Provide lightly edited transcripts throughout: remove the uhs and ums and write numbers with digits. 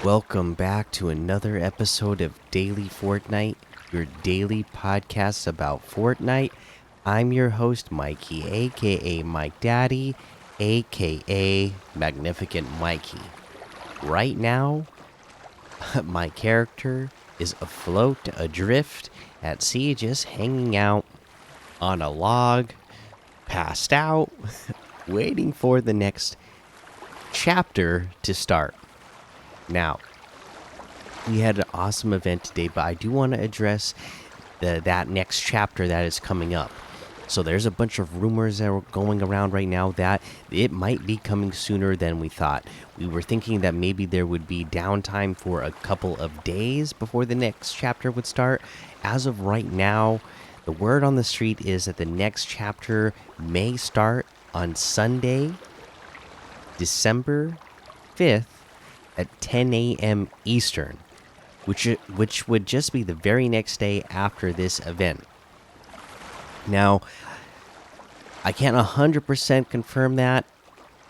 Welcome back to another episode of Daily Fortnite, your daily podcast about Fortnite. I'm your host, Mikey, aka Mike Daddy, aka Magnificent Mikey. Right now, my character is afloat, adrift at sea, just hanging out on a log, passed out, waiting for the next chapter to start. Now, we had an awesome event today, but I do want to address that next chapter that is coming up. So there's a bunch of rumors that are going around right now that it might be coming sooner than we thought. We were thinking that maybe there would be downtime for a couple of days before the next chapter would start. As of right now, the word on the street is that the next chapter may start on Sunday, December 5th at 10 a.m. Eastern, which would just be the very next day after this event. Now, I can't 100% confirm that.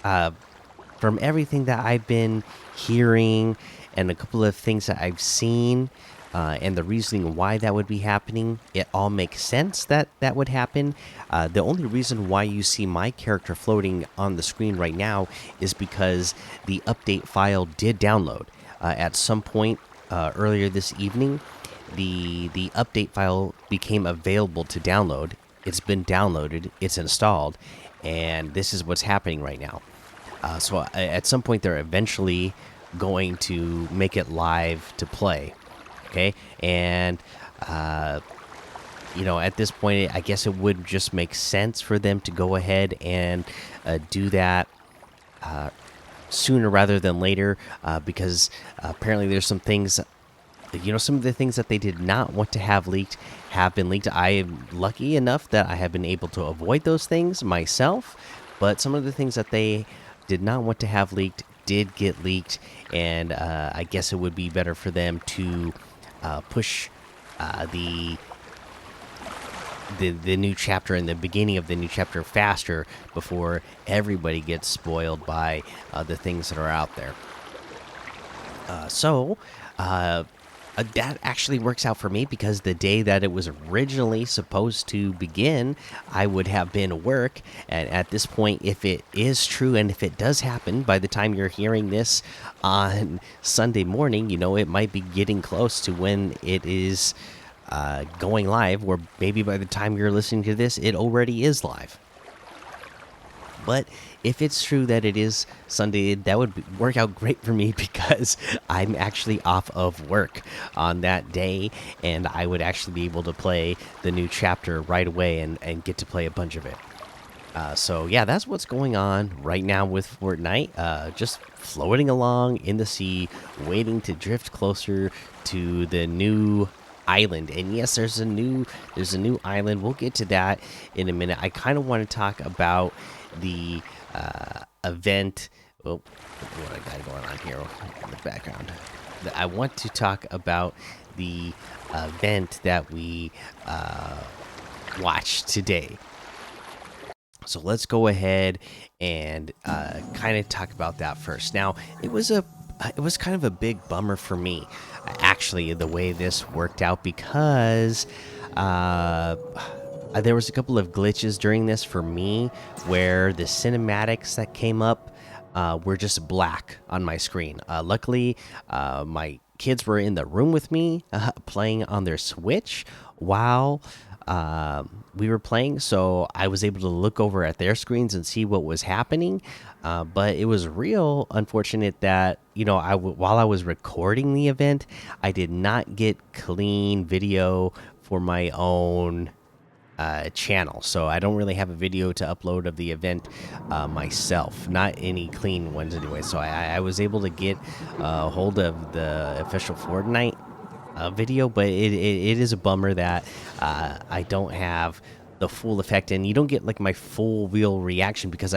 From everything that I've been hearing and a couple of things that I've seen, and the reasoning why that would be happening, it all makes sense that that would happen. The only reason why you see my character floating on the screen right now is because the update file did download. At some point earlier this evening, the update file became available to download. It's been downloaded, it's installed, and this is what's happening right now. So at some point, they're eventually going to make it live to play. Okay, and at this point, I guess it would just make sense for them to go ahead and do that sooner rather than later, because apparently there's some things. Some of the things that they did not want to have leaked have been leaked. I am lucky enough that I have been able to avoid those things myself, but some of the things that they did not want to have leaked did get leaked, and I guess it would be better for them to push the new chapter and the beginning of the new chapter faster before everybody gets spoiled by the things that are out there. That actually works out for me because the day that it was originally supposed to begin, I would have been at work. And at this point, if it is true and if it does happen, by the time you're hearing this on Sunday morning, it might be getting close to when it is going live, or maybe by the time you're listening to this, it already is live. But if it's true that it is Sunday, that would work out great for me because I'm actually off of work on that day, and I would actually be able to play the new chapter right away and get to play a bunch of it. So yeah, that's what's going on right now with Fortnite. Just floating along in the sea, waiting to drift closer to the new island. And yes, there's a new island. We'll get to that in a minute. I kind of want to talk about the event. Oh, what I got going on here in the background. I want to talk about the event that we watched today. So let's go ahead and kind of talk about that first. Now, it was kind of a big bummer for me, actually, the way this worked out, because there was a couple of glitches during this for me where the cinematics that came up were just black on my screen. Luckily, my kids were in the room with me playing on their Switch while we were playing, so I was able to look over at their screens and see what was happening. But it was real unfortunate that while I was recording the event, I did not get clean video for my own channel, so I don't really have a video to upload of the event myself, not any clean ones anyway. So I was able to get hold of the official Fortnite video, but it is a bummer that I don't have the full effect, and you don't get like my full real reaction, because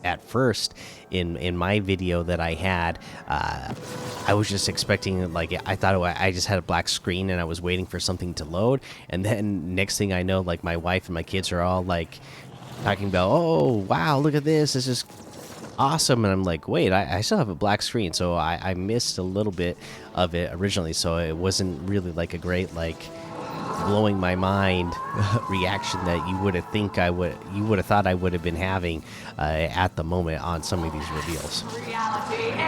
at first in my video that I had, I was just expecting, like, I thought I just had a black screen and I was waiting for something to load, and then next thing I know, like, my wife and my kids are all like talking about, oh wow, look at this, it's just awesome. And I'm like, wait, I still have a black screen, so I missed a little bit of it originally, so it wasn't really like a great like blowing my mind reaction that you would have thought I would have been having at the moment on some of these reveals.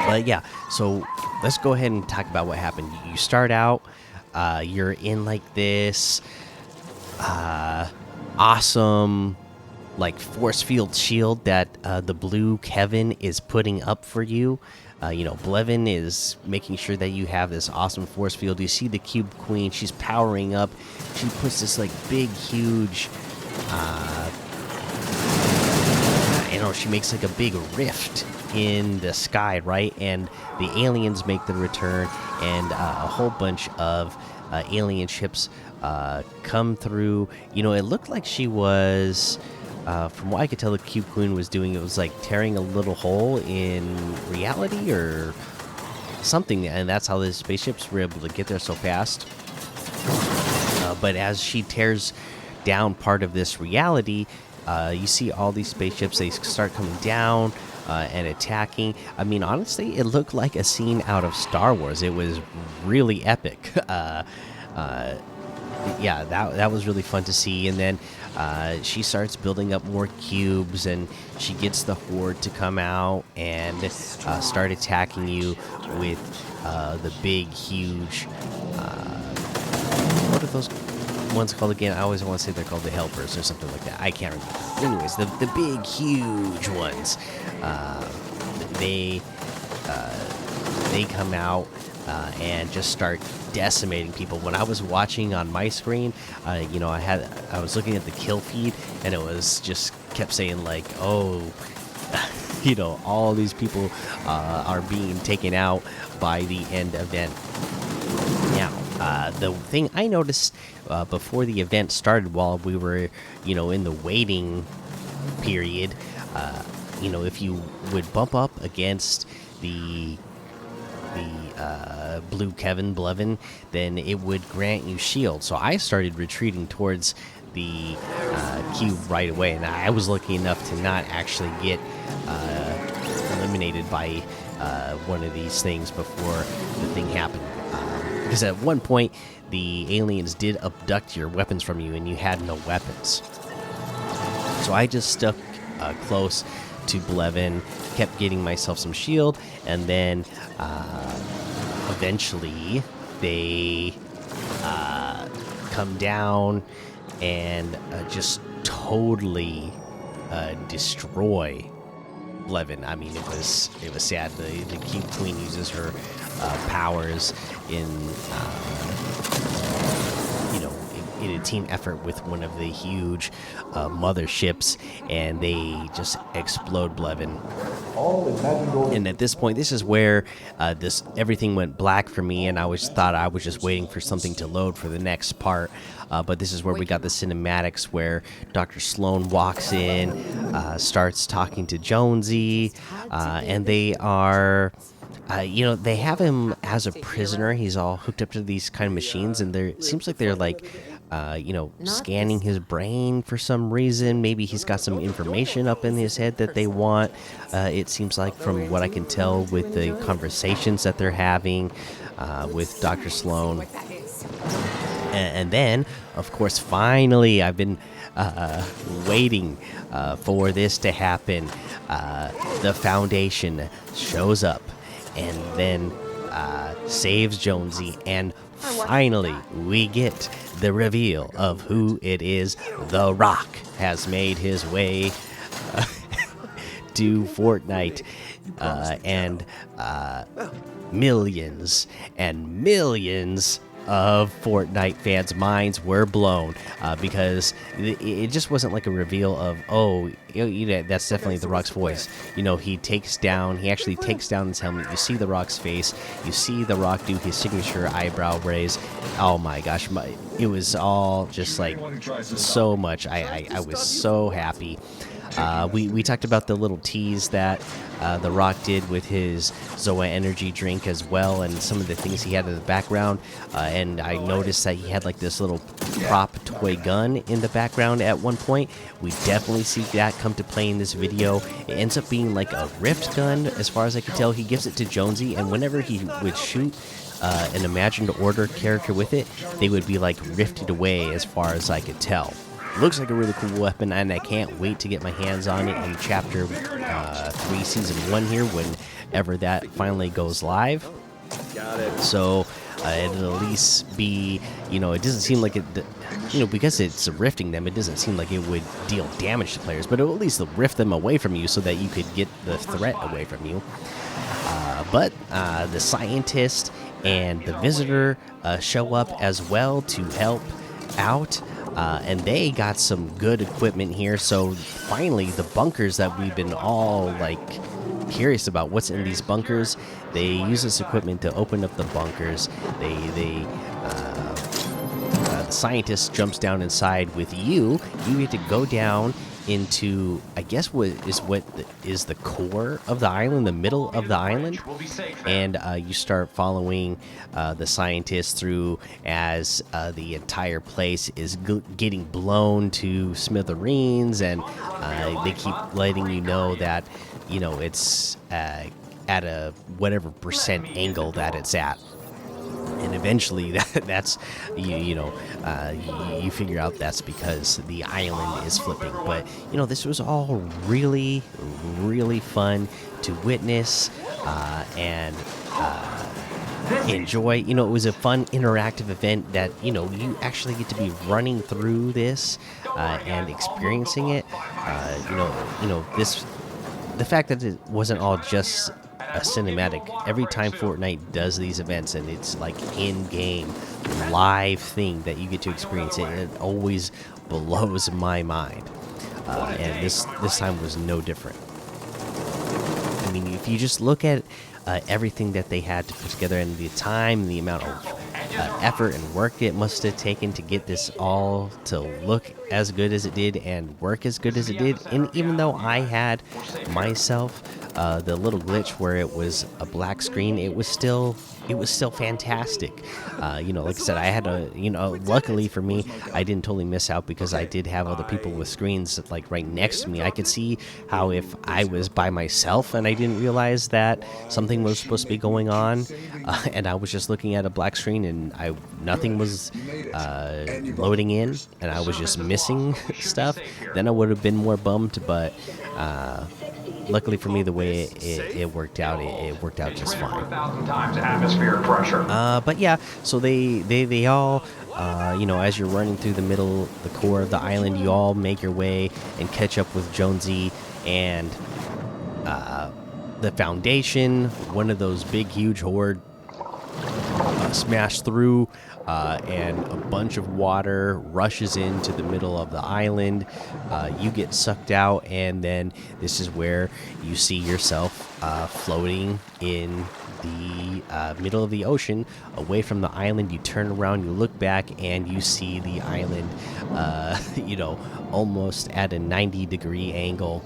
But yeah, so let's go ahead and talk about what happened. You start out, you're in like this awesome like force field shield that the blue Kevin is putting up for you. You know, Blevin is making sure that you have this awesome force field. You see the Cube Queen; she's powering up. She puts this like big, huge. You know, she makes like a big rift in the sky, right? And the aliens make the return, and a whole bunch of alien ships come through. You know, it looked like she was. From what I could tell, the Cube Queen was doing, it was like tearing a little hole in reality or something, and that's how the spaceships were able to get there so fast. But as she tears down part of this reality, you see all these spaceships, they start coming down and attacking. I mean, honestly, it looked like a scene out of Star Wars. It was really epic. Yeah, that was really fun to see. And then she starts building up more cubes, and she gets the horde to come out and start attacking you with the big, huge. What are those ones called again? I always want to say they're called the helpers or something like that. I can't remember. Anyways, the big, huge ones. They come out and just start decimating people. When I was watching on my screen, you know, I was looking at the kill feed, and it was just kept saying like, oh, you know, all these people are being taken out by the end event. Now, the thing I noticed before the event started, while we were, you know, in the waiting period, you know, if you would bump up against the blue Kevin Blevin, then it would grant you shield. So I started retreating towards the cube right away, and I was lucky enough to not actually get eliminated by one of these things before the thing happened. Because at one point, the aliens did abduct your weapons from you, and you had no weapons. So I just stuck close to Blevin, kept getting myself some shield, and then eventually they come down and just totally destroy Blevin. I mean, it was sad. The Cube Queen uses her powers in you know, in a team effort with one of the huge motherships, and they just explode Blevin. And at this point, this is where everything went black for me, and I thought I was just waiting for something to load for the next part. But this is where we got the cinematics where Dr. Sloan walks in, starts talking to Jonesy, and they are. You know, they have him as a prisoner. He's all hooked up to these kind of machines, and it seems like they're like, you know, scanning his brain for some reason. Maybe he's got some information up in his head that they want. It seems like, from what I can tell with the conversations that they're having with Dr. Sloan. And then, of course, finally, I've been waiting for this to happen. The Foundation shows up and then saves Jonesy, and finally we get the reveal of who it is. The Rock has made his way to Fortnite, and millions and millions of Fortnite fans' minds were blown because it just wasn't like a reveal of, oh, you know, that's definitely The Rock's voice. You know, he actually takes down his helmet. You see The Rock's face. You see The Rock do his signature eyebrow raise. Oh my gosh, it was all just like so much. I was so happy. We talked about the little tease that the Rock did with his Zoa energy drink as well, and some of the things he had in the background. And I noticed that he had like this little prop toy gun in the background at one point. We definitely see that come to play in this video. It ends up being like a rift gun, as far as I can tell. He gives it to Jonesy, and whenever he would shoot an imagined order character with it, they would be like rifted away, as far as I could tell. Looks like a really cool weapon, and I can't wait to get my hands on it in Chapter 3, Season 1 here, whenever that finally goes live. Got it. So it'll at least be, it doesn't seem like it, because it's rifting them, it doesn't seem like it would deal damage to players, but it'll at least rift them away from you so that you could get the threat away from you. But the scientist and the visitor show up as well to help out. And they got some good equipment here. So finally, the bunkers that we've been all like curious about what's in these bunkers, they use this equipment to open up the bunkers. The scientist jumps down inside with you. You get to go down into, I guess, what is the core of the island, the middle of the island, and you start following the scientists through as the entire place is getting blown to smithereens, and they keep letting you know that it's at a whatever percent angle that it's at. And eventually, that's you figure out that's because the island is flipping. But this was all really, really fun to witness and enjoy. It was a fun interactive event that you actually get to be running through this and experiencing it. The fact that it wasn't all just a cinematic. Every time Fortnite does these events, and it's like in-game live thing that you get to experience, it always blows my mind. And this time was no different. I mean, if you just look at everything that they had to put together, and the time, and the amount of effort and work it must have taken to get this all to look as good as it did and work as good as it did. And even though I had myself the little glitch where it was a black screen, it was still fantastic. Like I said, I had luckily for me, I didn't totally miss out because I did have other people with screens like right next to me. I could see how if I was by myself and I didn't realize that something was supposed to be going on, and I was just looking at a black screen and nothing was loading in, and I was just missing stuff, then I would have been more bummed. But luckily for me, the way it worked out, it worked out just fine. But yeah, so they all, as you're running through the core of the island, you all make your way and catch up with Jonesy and the Foundation. One of those big, huge horde smash through, and a bunch of water rushes into the middle of the island. You get sucked out, and then this is where you see yourself floating in the middle of the ocean away from the island. You turn around, you look back, and you see the island almost at a 90-degree angle.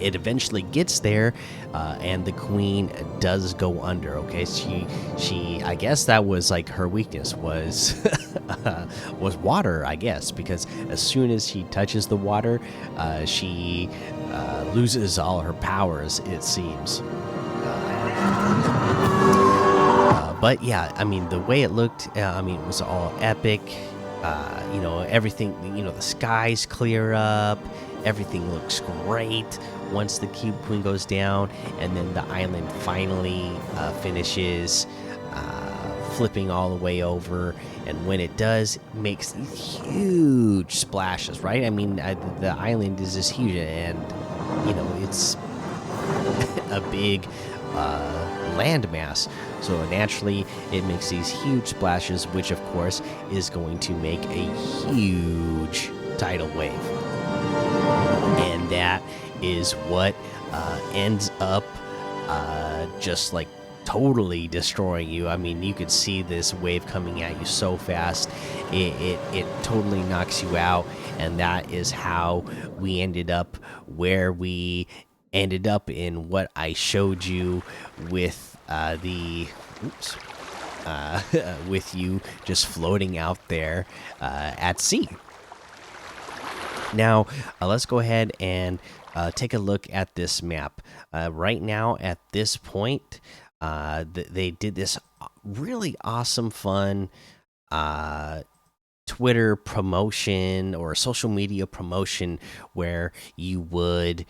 It eventually gets there, and the queen does go under. Okay, she I guess that was like her weakness was was water, I guess, because as soon as she touches the water, she loses all her powers, it seems. But yeah, I mean, the way it looked, it was all epic. Everything, the skies clear up, everything looks great once the Cube Queen goes down, and then the island finally finishes flipping all the way over. And when it does, it makes these huge splashes, right? I mean, the island is just huge, and it's a big landmass, so naturally it makes these huge splashes, which of course is going to make a huge tidal wave, and that is what ends up just like totally destroying you. I mean, you could see this wave coming at you so fast, it totally knocks you out, and that is how we ended up where we ended up in what I showed you with the oops with you just floating out there at sea. Now, let's go ahead and take a look at this map. Right now, at this point, they did this really awesome, fun uh, Twitter promotion or social media promotion where you would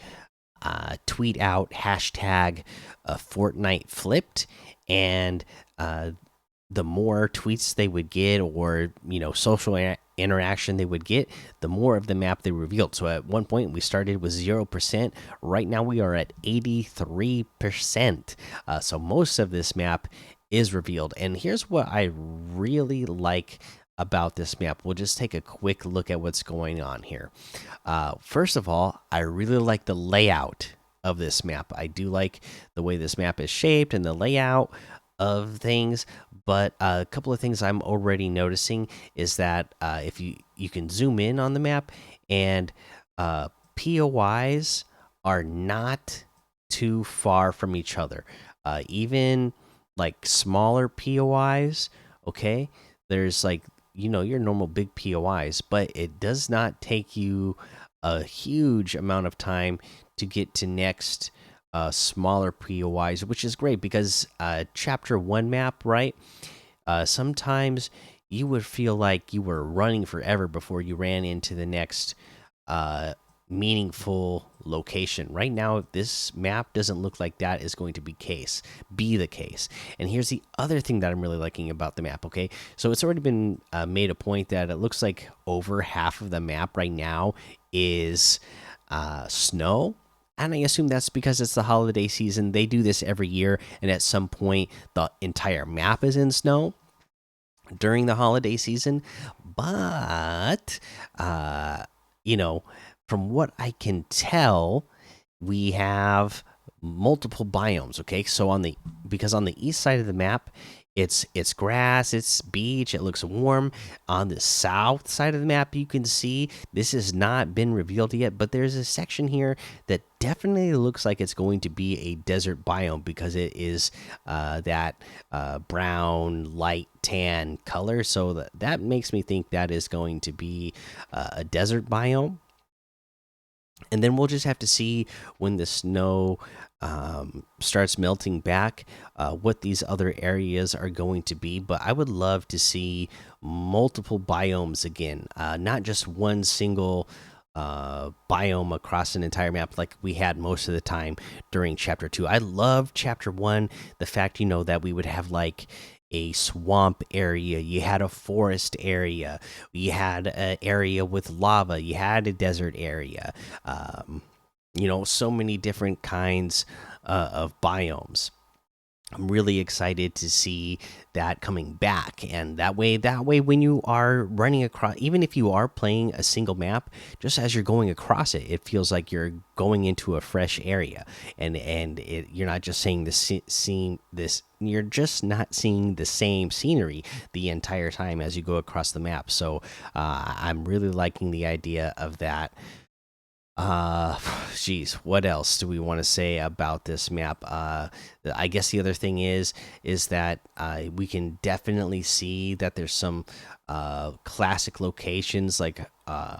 tweet out hashtag Fortnite flipped, and the more tweets they would get, or social interaction they would get, the more of the map they revealed. So at one point we started with 0%. Right now we are at 83%. So most of this map is revealed, and here's what I really like about this map. We'll just take a quick look at what's going on here. First of all, I really like the layout of this map. I do like the way this map is shaped and the layout of things, but a couple of things I'm already noticing is that if you can zoom in on the map, and POIs are not too far from each other. Even like smaller POIs, okay, there's like your normal big POIs, but it does not take you a huge amount of time to get to next smaller POIs, which is great because chapter 1 map, right? Sometimes you would feel like you were running forever before you ran into the next uh, meaningful location. Right now, this map doesn't look like that is going to be the case. And here's the other thing that I'm really liking about the map. Okay, so it's already been made a point that it looks like over half of the map right now is snow. And I assume that's because it's the holiday season. They do this every year, and at some point, the entire map is in snow during the holiday season. But you know, from what I can tell, we have multiple biomes. Okay, so because on the east side of the map, it's grass, it's beach, it looks warm. On the south side of the map, you can see this has not been revealed yet, but there's a section here that definitely looks like it's going to be a desert biome because it is that brown, light tan color. So that makes me think that is going to be a desert biome. And then we'll just have to see when the snow starts melting back what these other areas are going to be. But I would love to see multiple biomes again, not just one single biome across an entire map like we had most of the time during chapter 2. I love chapter 1, the fact that we would have like a swamp area, you had a forest area, you had an area with lava, you had a desert area. So many different kinds of biomes. I'm really excited to see that coming back, and that way, when you are running across, even if you are playing a single map, just as you're going across it, it feels like you're going into a fresh area, and you're not just saying you're just not seeing the same scenery the entire time as you go across the map. So I'm really liking the idea of that. Geez, what else do we want to say about this map? I guess the other thing is that we can definitely see that there's some classic locations. Like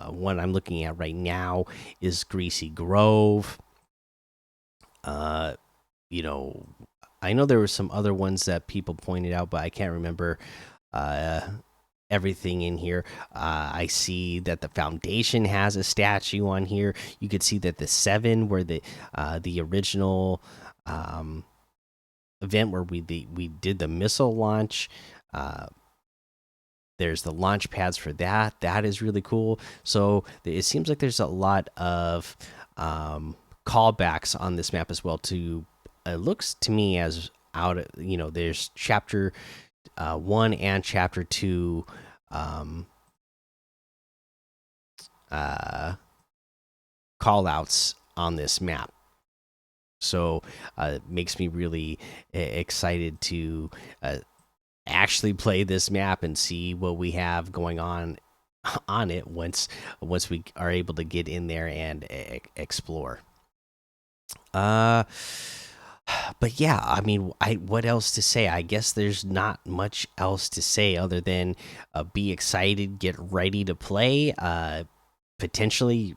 one I'm looking at right now is Greasy Grove. Uh, you know, I know there were some other ones that people pointed out, but I can't remember. Uh, Everything in here. I see that the foundation has a statue on here. You could see that the 7, where the original event where we did the missile launch. There's the launch pads for that. That is really cool. So it seems like there's a lot of callbacks on this map as well. To it looks to me as there's chapter 1 and chapter 2 uh call outs on this map. So it makes me really excited to actually play this map and see what we have going on it once we are able to get in there and explore. Uh, but yeah, I mean, I what else to say? I guess there's not much else to say other than be excited, get ready to play. Potentially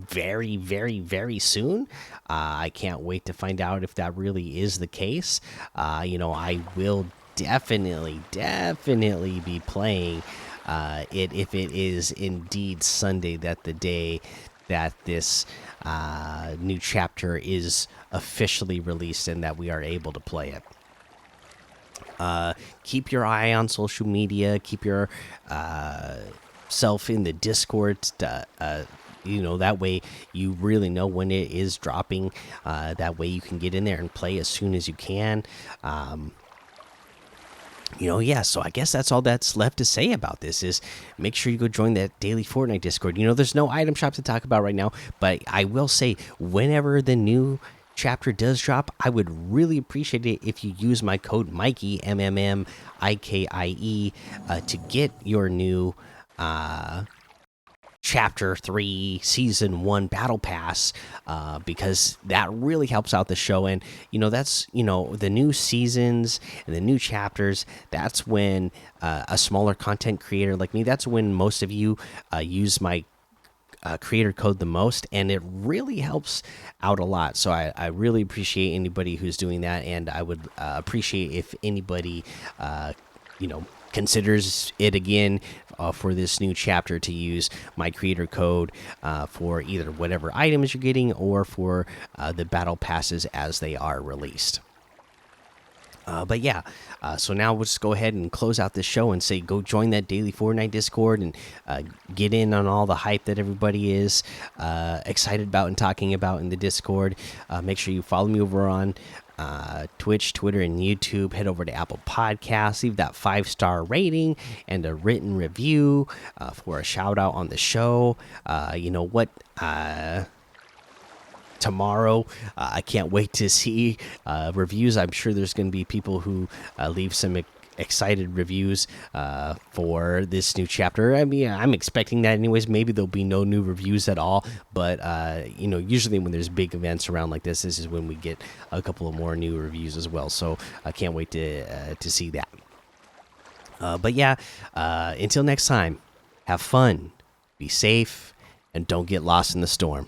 very, very, very soon. I can't wait to find out if that really is the case. I will definitely be playing it if it is indeed Sunday, that the day that this new chapter is officially released and that we are able to play it. Keep your eye on social media. Keep your self in the Discord. That way you really know when it is dropping. That way you can get in there and play as soon as you can. Yeah, so I guess that's all that's left to say about this is make sure you go join that daily Fortnite Discord. There's no item shop to talk about right now, but I will say whenever the new chapter does drop, I would really appreciate it if you use my code Mikey, MMMIKIE, to get your new chapter 3 season 1 battle pass, because that really helps out the show. And that's the new seasons and the new chapters. That's when a smaller content creator like me, that's when most of you use my creator code the most, and it really helps out a lot. So I really appreciate anybody who's doing that, and I would appreciate if anybody considers it again for this new chapter to use my creator code for either whatever items you're getting or for the battle passes as they are released. But yeah, so now we'll just go ahead and close out this show and say go join that daily Fortnite Discord and get in on all the hype that everybody is excited about and talking about in the Discord. Make sure you follow me over on Twitch, Twitter, and YouTube. Head over to Apple Podcasts, leave that 5-star rating and a written review for a shout out on the show. You know what? Tomorrow, I can't wait to see reviews. I'm sure there's going to be people who leave some excited reviews for this new chapter. I mean, I'm expecting that anyways. Maybe there'll be no new reviews at all, but usually when there's big events around like this is when we get a couple of more new reviews as well. So I can't wait to see that. But yeah, until next time, have fun, be safe, and don't get lost in the storm.